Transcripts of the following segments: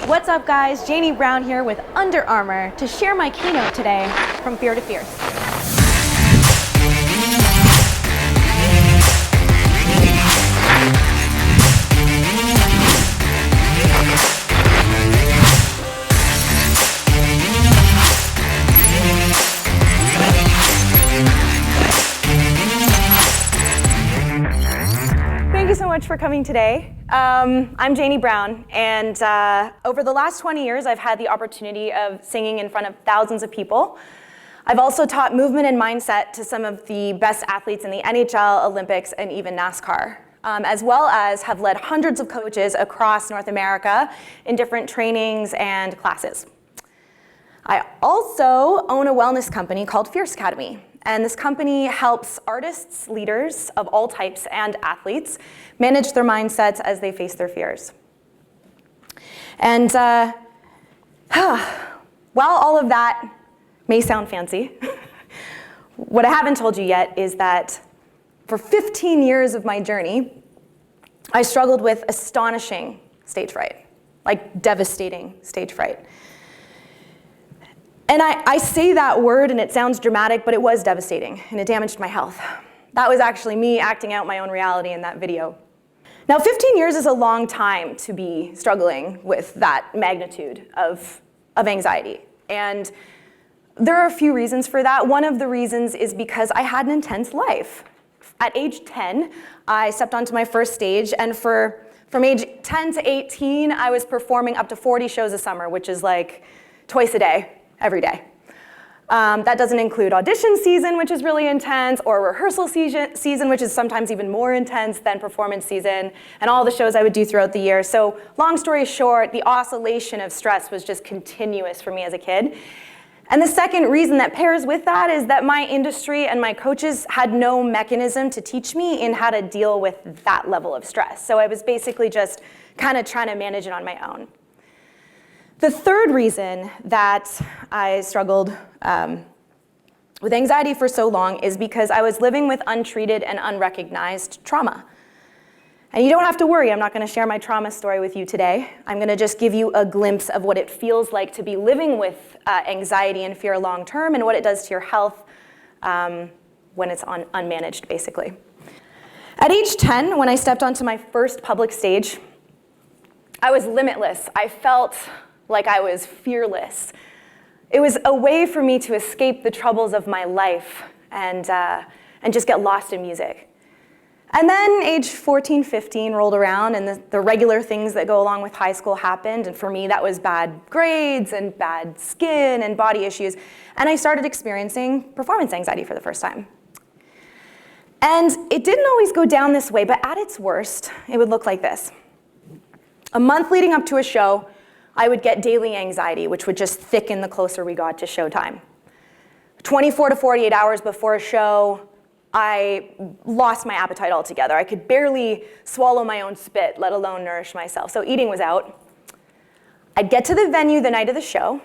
What's up guys, Janey Brown here with Under Armour to share my keynote today, From Fear to Fearce. Thank you so much for coming today. I'm Janey Brown, and over the last 20 years, I've had the opportunity of singing in front of thousands of people. I've also taught movement and mindset to some of the best athletes in the NHL, Olympics, and even NASCAR, as well as have led hundreds of coaches across North America in different trainings and classes. I also own a wellness company called Fearce Academy. And this company helps artists, leaders of all types, and athletes manage their mindsets as they face their fears. And while all of that may sound fancy, what I haven't told you yet is that for 15 years of my journey, I struggled with astonishing stage fright, like devastating stage fright. And I say that word and it sounds dramatic, but it was devastating and it damaged my health. That was actually me acting out my own reality in that video. Now 15 years is a long time to be struggling with that magnitude of anxiety. And there are a few reasons for that. One of the reasons is because I had an intense life. At age 10, I stepped onto my first stage, and from age 10 to 18, I was performing up to 40 shows a summer, which is like twice a day. Every day. That doesn't include audition season, which is really intense, or rehearsal season, which is sometimes even more intense than performance season, and all the shows I would do throughout the year. So long story short, the oscillation of stress was just continuous for me as a kid. And the second reason that pairs with that is that my industry and my coaches had no mechanism to teach me in how to deal with that level of stress. So I was basically just kind of trying to manage it on my own. The third reason that I struggled with anxiety for so long is because I was living with untreated and unrecognized trauma. And you don't have to worry, I'm not going to share my trauma story with you today. I'm going to just give you a glimpse of what it feels like to be living with anxiety and fear long term and what it does to your health when it's unmanaged, basically. At age 10, when I stepped onto my first public stage, I was limitless. I felt like I was fearless. It was a way for me to escape the troubles of my life and just get lost in music. And then age 14, 15 rolled around, and the regular things that go along with high school happened, and for me that was bad grades and bad skin and body issues, and I started experiencing performance anxiety for the first time. And it didn't always go down this way, but at its worst, it would look like this. A month leading up to a show, I would get daily anxiety, which would just thicken the closer we got to showtime. 24 to 48 hours before a show, I lost my appetite altogether. I could barely swallow my own spit, let alone nourish myself. So eating was out. I'd get to the venue the night of the show,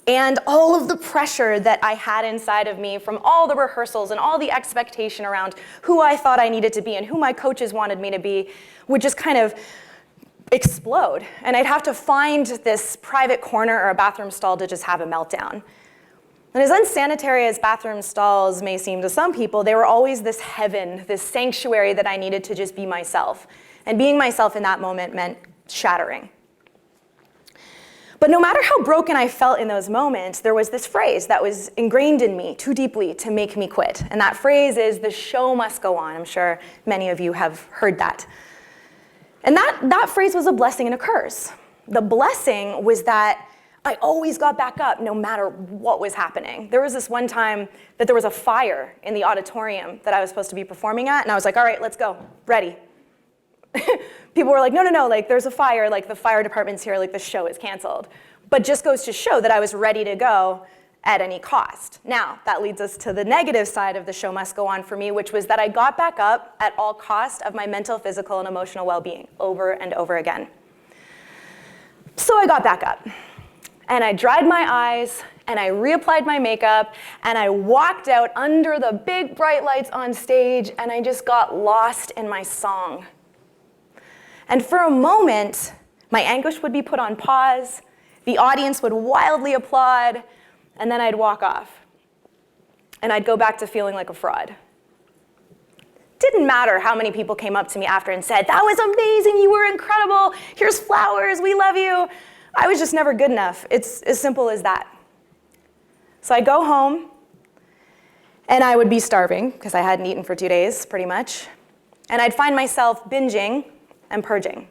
and all of the pressure that I had inside of me from all the rehearsals and all the expectation around who I thought I needed to be and who my coaches wanted me to be would just kind of explode, and I'd have to find this private corner or a bathroom stall to just have a meltdown. And as unsanitary as bathroom stalls may seem to some people, they were always this heaven, this sanctuary that I needed to just be myself. And being myself in that moment meant shattering. But no matter how broken I felt in those moments, there was this phrase that was ingrained in me too deeply to make me quit. And that phrase is, "The show must go on." I'm sure many of you have heard that. And that phrase was a blessing and a curse. The blessing was that I always got back up no matter what was happening. There was this one time that there was a fire in the auditorium that I was supposed to be performing at, and I was like, all right, let's go, ready. People were like, no, like there's a fire, like the fire department's here, like the show is canceled. But just goes to show that I was ready to go at any cost. Now, that leads us to the negative side of the show must go on for me, which was that I got back up at all cost of my mental, physical, and emotional well-being over and over again. So I got back up, and I dried my eyes, and I reapplied my makeup, and I walked out under the big bright lights on stage, and I just got lost in my song. And for a moment, My anguish would be put on pause, the audience would wildly applaud, and then I'd walk off. And I'd go back to feeling like a fraud. Didn't matter how many people came up to me after and said, "That was amazing, you were incredible, here's flowers, we love you." I was just never good enough. It's as simple as that. So I'd go home, and I would be starving, because I hadn't eaten for 2 days, pretty much. And I'd find myself binging and purging.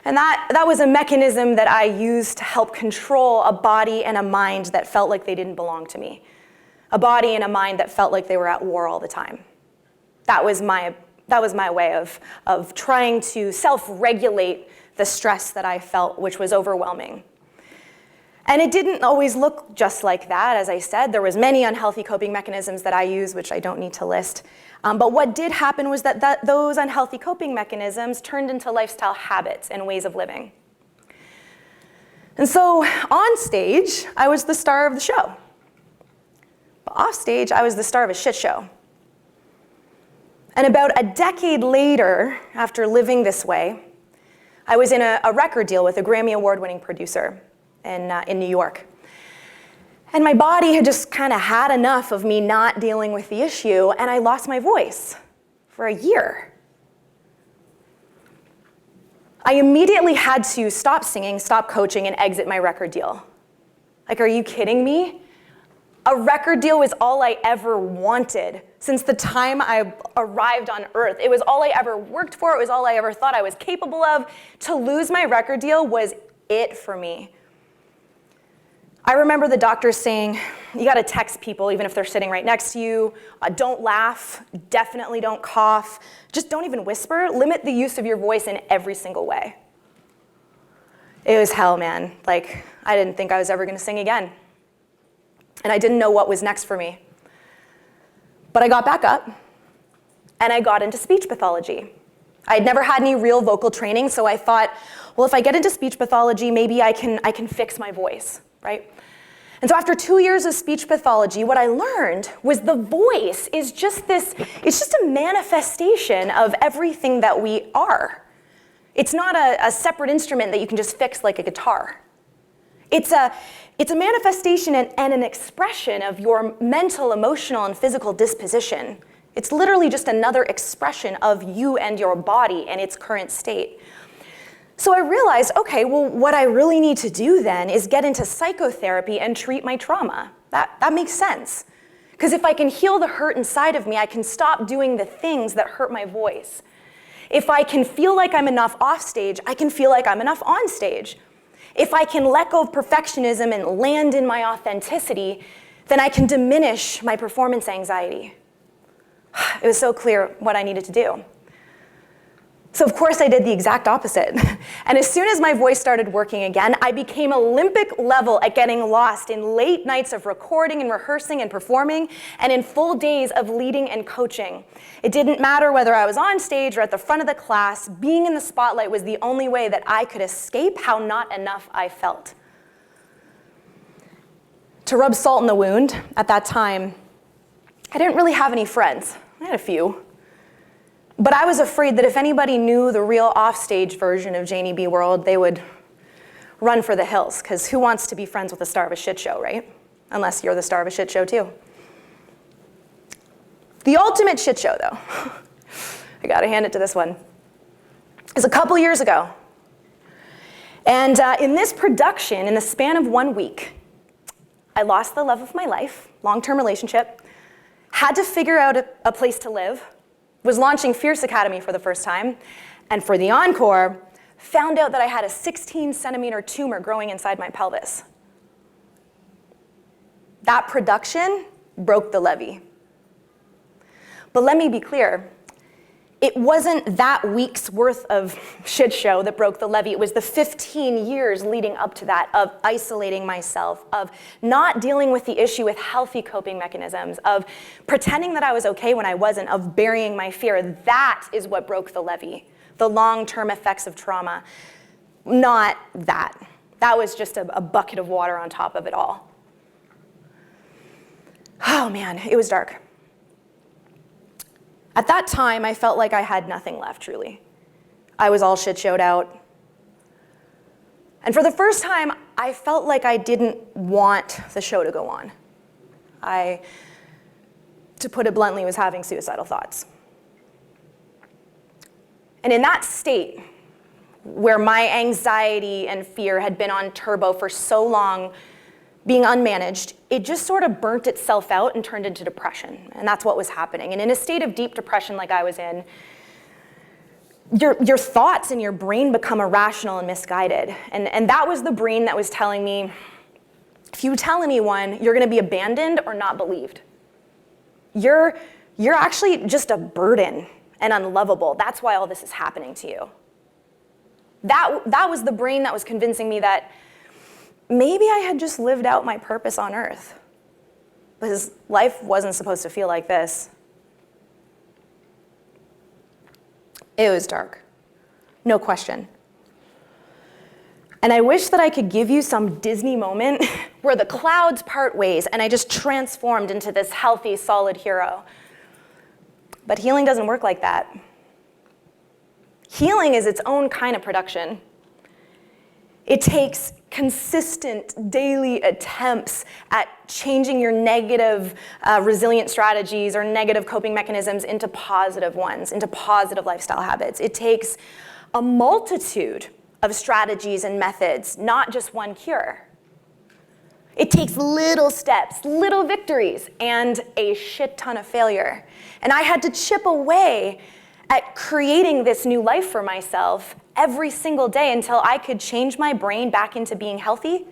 And that was a mechanism that I used to help control a body and a mind that felt like they didn't belong to me. A body and a mind that felt like they were at war all the time. That was my way of trying to self-regulate the stress that I felt, which was overwhelming. And it didn't always look just like that. As I said, there was many unhealthy coping mechanisms that I used, which I don't need to list. But what did happen was that those unhealthy coping mechanisms turned into lifestyle habits and ways of living. And so on stage, I was the star of the show. But off stage, I was the star of a shit show. And about a decade later, after living this way, I was in a record deal with a Grammy Award-winning producer in New York. And my body had just kind of had enough of me not dealing with the issue, and I lost my voice for a year. I immediately had to stop singing, stop coaching, and exit my record deal. Like, are you kidding me? A record deal was all I ever wanted since the time I arrived on Earth. It was all I ever worked for. It was all I ever thought I was capable of. To lose my record deal was it for me. I remember the doctors saying, you gotta text people even if they're sitting right next to you. Don't laugh, definitely don't cough. Just don't even whisper. Limit the use of your voice in every single way. It was hell, man. Like, I didn't think I was ever gonna sing again. And I didn't know what was next for me. But I got back up, and I got into speech pathology. I had never had any real vocal training, so I thought, well, if I get into speech pathology, maybe I can fix my voice, right? And so after 2 years of speech pathology, what I learned was the voice is just it's just a manifestation of everything that we are. It's not a separate instrument that you can just fix like a guitar. It's a manifestation and an expression of your mental, emotional, and physical disposition. It's literally just another expression of you and your body and its current state. So I realized, okay, well, what I really need to do then is get into psychotherapy and treat my trauma. That makes sense. Because if I can heal the hurt inside of me, I can stop doing the things that hurt my voice. If I can feel like I'm enough off stage, I can feel like I'm enough on stage. If I can let go of perfectionism and land in my authenticity, then I can diminish my performance anxiety. It was so clear what I needed to do. So of course I did the exact opposite. And as soon as my voice started working again, I became Olympic level at getting lost in late nights of recording and rehearsing and performing, and in full days of leading and coaching. It didn't matter whether I was on stage or at the front of the class, being in the spotlight was the only way that I could escape how not enough I felt. To rub salt in the wound, at that time, I didn't really have any friends. I had a few. But I was afraid that if anybody knew the real offstage version of Janey B. World, they would run for the hills, because who wants to be friends with the star of a shit show, right? Unless you're the star of a shit show too. The ultimate shit show, though, I gotta hand it to this one, is a couple years ago. And in this production, in the span of 1 week, I lost the love of my life, long-term relationship, had to figure out a place to live, was launching Fearce Academy for the first time, and for the encore, found out that I had a 16-centimeter tumor growing inside my pelvis. That production broke the levee. But let me be clear, it wasn't that week's worth of shit show that broke the levee. It was the 15 years leading up to that of isolating myself, of not dealing with the issue with healthy coping mechanisms, of pretending that I was okay when I wasn't, of burying my fear. That is what broke the levee, the long-term effects of trauma, not that. That was just a bucket of water on top of it all. Oh man, it was dark. At that time, I felt like I had nothing left, truly. I was all shit-showed out. And for the first time, I felt like I didn't want the show to go on. I, to put it bluntly, was having suicidal thoughts. And in that state, where my anxiety and fear had been on turbo for so long, being unmanaged, it just sort of burnt itself out and turned into depression. And that's what was happening. And in a state of deep depression like I was in, your thoughts and your brain become irrational and misguided. And that was the brain that was telling me, if you tell anyone, you're gonna be abandoned or not believed. You're actually just a burden and unlovable. That's why all this is happening to you. That was the brain that was convincing me that maybe I had just lived out my purpose on earth, because life wasn't supposed to feel like this. It was dark, no question. And I wish that I could give you some Disney moment where the clouds part ways and I just transformed into this healthy, solid hero. But healing doesn't work like that. Healing is its own kind of production. It takes consistent daily attempts at changing your negative resilient strategies or negative coping mechanisms into positive ones, into positive lifestyle habits. It takes a multitude of strategies and methods, not just one cure. It takes little steps, little victories, and a shit ton of failure. And I had to chip away at creating this new life for myself every single day until I could change my brain back into being healthy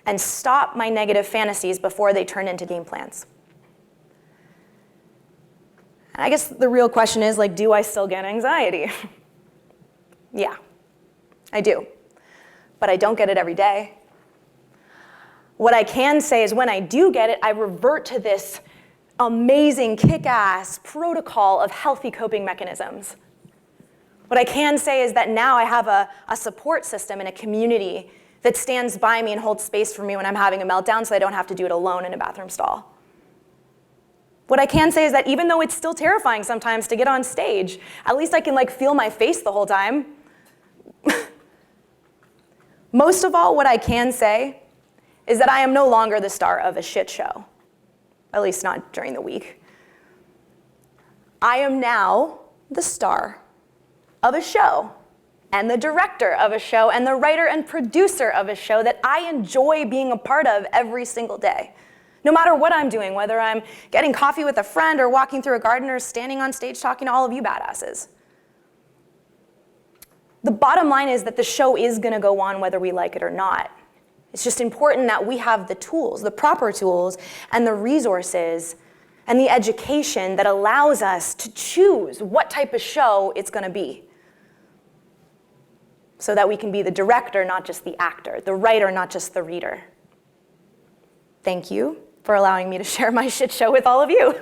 and stop my negative fantasies before they turn into game plans. And I guess the real question is, like, do I still get anxiety? Yeah, I do. But I don't get it every day. What I can say is when I do get it, I revert to this amazing, kick-ass protocol of healthy coping mechanisms. What I can say is that now I have a support system and a community that stands by me and holds space for me when I'm having a meltdown so I don't have to do it alone in a bathroom stall. What I can say is that even though it's still terrifying sometimes to get on stage, at least I can feel my face the whole time. Most of all, what I can say is that I am no longer the star of a shit show, at least not during the week. I am now the star of a show, and the director of a show, and the writer and producer of a show that I enjoy being a part of every single day. No matter what I'm doing, whether I'm getting coffee with a friend or walking through a garden or standing on stage talking to all of you badasses. The bottom line is that the show is gonna go on whether we like it or not. It's just important that we have the tools, the proper tools, and the resources, and the education that allows us to choose what type of show it's gonna be. So that we can be the director, not just the actor, the writer, not just the reader. Thank you for allowing me to share my shit show with all of you.